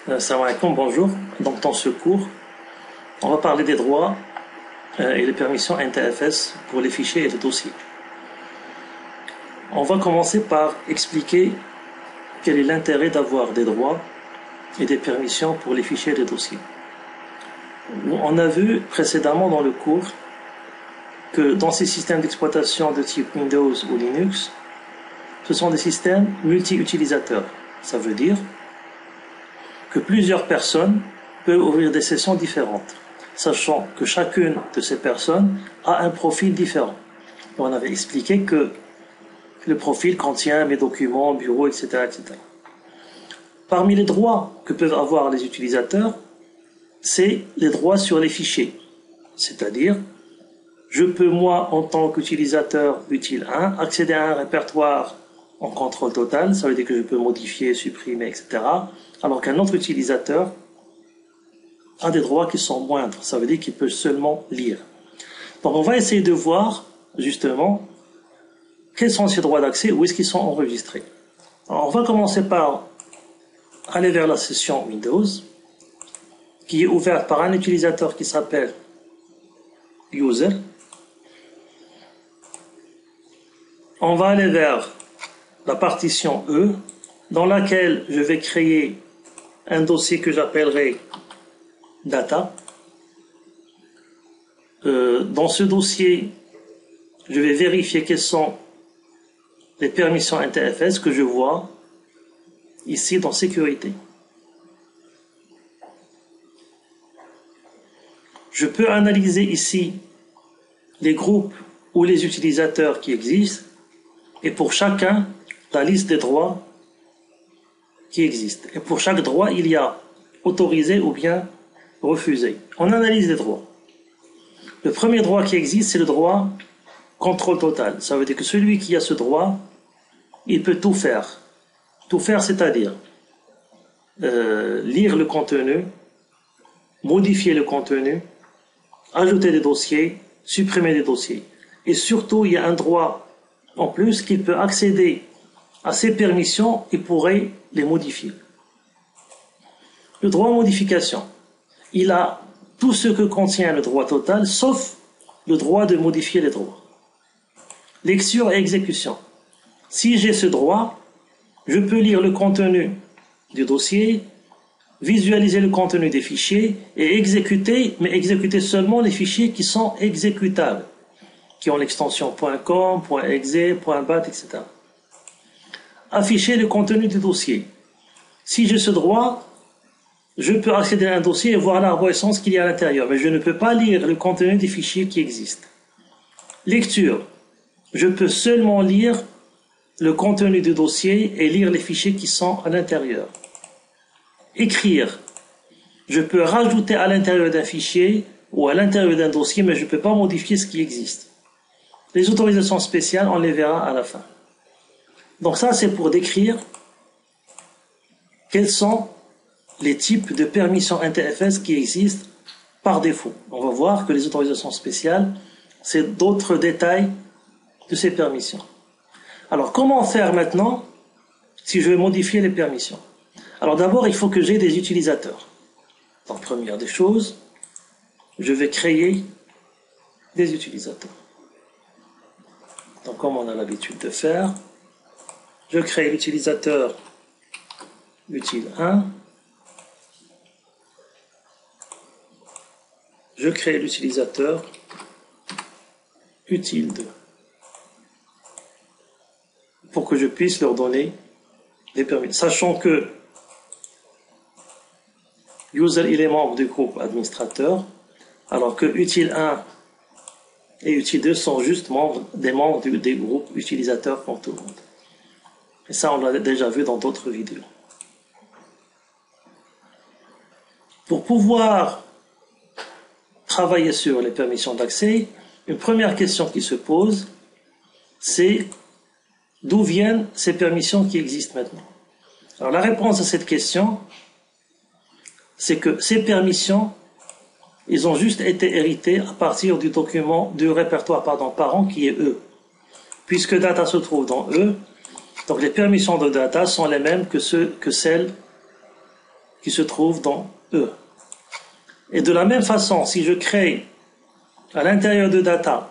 Salam alaikum, bonjour. Donc dans ce cours, on va parler des droits et les permissions NTFS pour les fichiers et les dossiers. On va commencer par expliquer quel est l'intérêt d'avoir des droits et des permissions pour les fichiers et les dossiers. On a vu précédemment dans le cours que dans ces systèmes d'exploitation de type Windows ou Linux, ce sont des systèmes multi-utilisateurs. Ça veut dire que plusieurs personnes peuvent ouvrir des sessions différentes, sachant que chacune de ces personnes a un profil différent. Et on avait expliqué que le profil contient mes documents, bureaux, etc., etc. Parmi les droits que peuvent avoir les utilisateurs, c'est les droits sur les fichiers. C'est-à-dire, je peux moi, en tant qu'utilisateur utile 1, accéder à un répertoire en contrôle total, ça veut dire que je peux modifier, supprimer, etc. Alors qu'un autre utilisateur a des droits qui sont moindres, ça veut dire qu'il peut seulement lire. Donc on va essayer de voir, justement, quels sont ces droits d'accès, où est-ce qu'ils sont enregistrés. Alors on va commencer par aller vers la session Windows, qui est ouverte par un utilisateur qui s'appelle User. On va aller vers la partition E, dans laquelle je vais créer un dossier que j'appellerai Data. Dans ce dossier, je vais vérifier quelles sont les permissions NTFS que je vois ici dans Sécurité. Je peux analyser ici les groupes ou les utilisateurs qui existent et pour chacun, la liste des droits qui existent. Et pour chaque droit, il y a autorisé ou bien refusé. On analyse les droits. Le premier droit qui existe, c'est le droit contrôle total. Ça veut dire que celui qui a ce droit, il peut tout faire. Tout faire, c'est-à-dire lire le contenu, modifier le contenu, ajouter des dossiers, supprimer des dossiers. Et surtout, il y a un droit en plus qu'il peut accéder à ces permissions et pourrait les modifier. Le droit à modification, il a tout ce que contient le droit total, sauf le droit de modifier les droits. Lecture et exécution. Si j'ai ce droit, je peux lire le contenu du dossier, visualiser le contenu des fichiers et exécuter, mais exécuter seulement les fichiers qui sont exécutables, qui ont l'extension .com, .exe, .bat, etc. Afficher le contenu du dossier. Si j'ai ce droit, je peux accéder à un dossier et voir l'arborescence qu'il y a à l'intérieur, mais je ne peux pas lire le contenu des fichiers qui existent. Lecture. Je peux seulement lire le contenu du dossier et lire les fichiers qui sont à l'intérieur. Écrire. Je peux rajouter à l'intérieur d'un fichier ou à l'intérieur d'un dossier, mais je ne peux pas modifier ce qui existe. Les autorisations spéciales, on les verra à la fin. Donc ça, c'est pour décrire quels sont les types de permissions NTFS qui existent par défaut. On va voir que les autorisations spéciales, c'est d'autres détails de ces permissions. Alors, comment faire maintenant si je veux modifier les permissions? Alors d'abord, il faut que j'ai des utilisateurs. Donc, première des choses, je vais créer des utilisateurs. Donc, comme on a l'habitude de faire, je crée l'utilisateur utile 1. Je crée l'utilisateur utile 2. Pour que je puisse leur donner des permis. Sachant que user, il est membre du groupe administrateur, alors que utile 1 et utile 2 sont juste des membres des groupes utilisateurs comme tout le monde. Et ça, on l'a déjà vu dans d'autres vidéos. Pour pouvoir travailler sur les permissions d'accès, une première question qui se pose, c'est d'où viennent ces permissions qui existent maintenant? Alors la réponse à cette question, c'est que ces permissions, ils ont juste été hérités à partir du répertoire parent qui est E. Puisque data se trouve dans E, donc les permissions de data sont les mêmes que celles qui se trouve dans E. Et de la même façon, si je crée à l'intérieur de data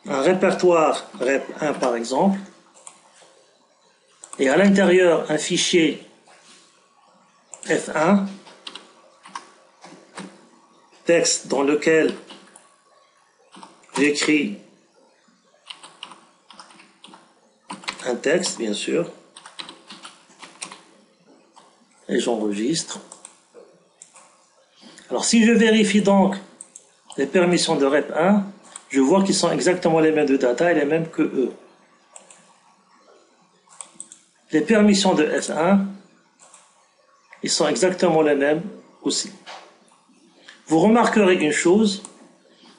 un répertoire rep1 par exemple, et à l'intérieur un fichier F1, texte dans lequel j'écris un texte, bien sûr, et j'enregistre. Alors si je vérifie donc les permissions de rep1, je vois qu'ils sont exactement les mêmes de data et les mêmes que eux. Les permissions de F1, ils sont exactement les mêmes aussi. Vous remarquerez une chose,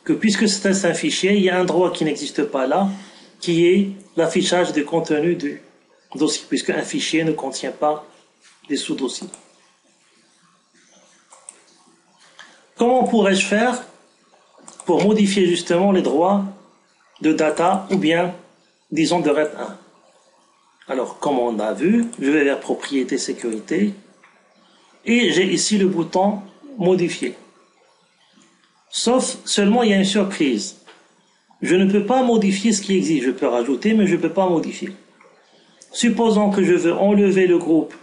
que puisque c'est un fichier, il y a un droit qui n'existe pas là, qui est l'affichage des contenus du dossier, puisque un fichier ne contient pas des sous-dossiers. Comment pourrais-je faire pour modifier justement les droits de data ou bien, disons, de rep1? Alors, comme on a vu, je vais vers Propriétés Sécurité et j'ai ici le bouton Modifier. Sauf, seulement il y a une surprise. Je ne peux pas modifier ce qui existe. Je peux rajouter, mais je ne peux pas modifier. Supposons que je veux enlever le groupe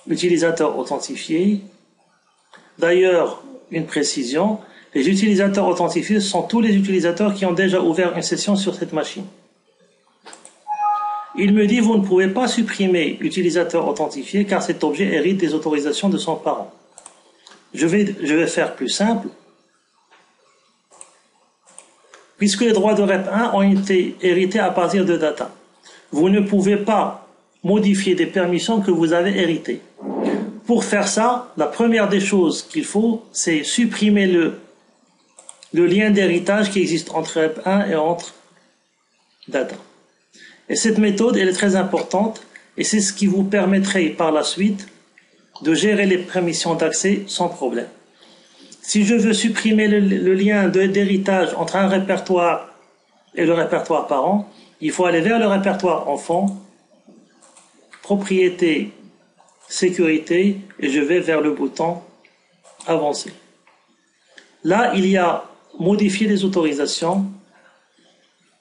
utilisateur authentifié. D'ailleurs, une précision, les utilisateurs authentifiés sont tous les utilisateurs qui ont déjà ouvert une session sur cette machine. Il me dit, vous ne pouvez pas supprimer utilisateur authentifié car cet objet hérite des autorisations de son parent. Je vais faire plus simple. Puisque les droits de rep1 ont été hérités à partir de data, vous ne pouvez pas modifier des permissions que vous avez héritées. Pour faire ça, la première des choses qu'il faut, c'est supprimer le lien d'héritage qui existe entre rep1 et entre data. Et cette méthode, elle est très importante et c'est ce qui vous permettrait par la suite de gérer les permissions d'accès sans problème. Si je veux supprimer le lien d'héritage entre un répertoire et le répertoire parent, il faut aller vers le répertoire enfant, propriété, sécurité, et je vais vers le bouton avancer. Là, il y a modifier les autorisations,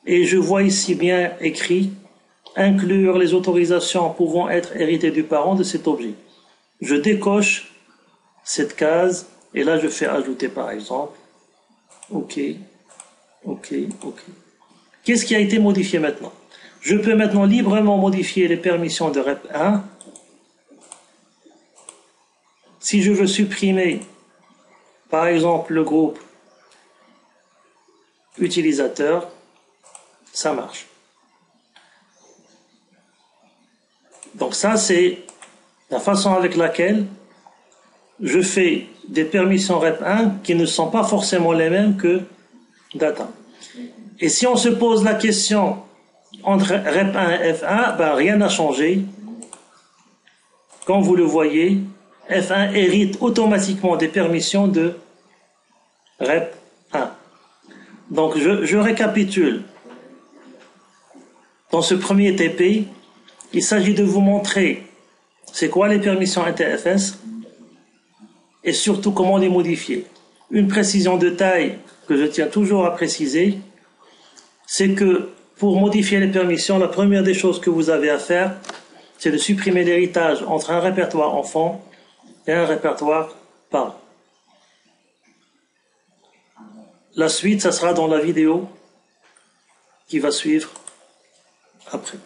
et je vois ici bien écrit inclure les autorisations pouvant être héritées du parent de cet objet. Je décoche cette case, et là je fais ajouter par exemple. OK. Qu'est-ce qui a été modifié maintenant? Je peux maintenant librement modifier les permissions de rep1. Si je veux supprimer, par exemple, le groupe utilisateur, ça marche. Donc ça, c'est la façon avec laquelle je fais des permissions rep1 qui ne sont pas forcément les mêmes que data. Et si on se pose la question entre rep1 et f1, ben rien n'a changé. Comme vous le voyez, f1 hérite automatiquement des permissions de rep1. Donc je récapitule. Dans ce premier TP, il s'agit de vous montrer c'est quoi les permissions NTFS et surtout comment les modifier. Une précision de taille que je tiens toujours à préciser, c'est que pour modifier les permissions, la première des choses que vous avez à faire, c'est de supprimer l'héritage entre un répertoire enfant et un répertoire parent. La suite, ça sera dans la vidéo qui va suivre après.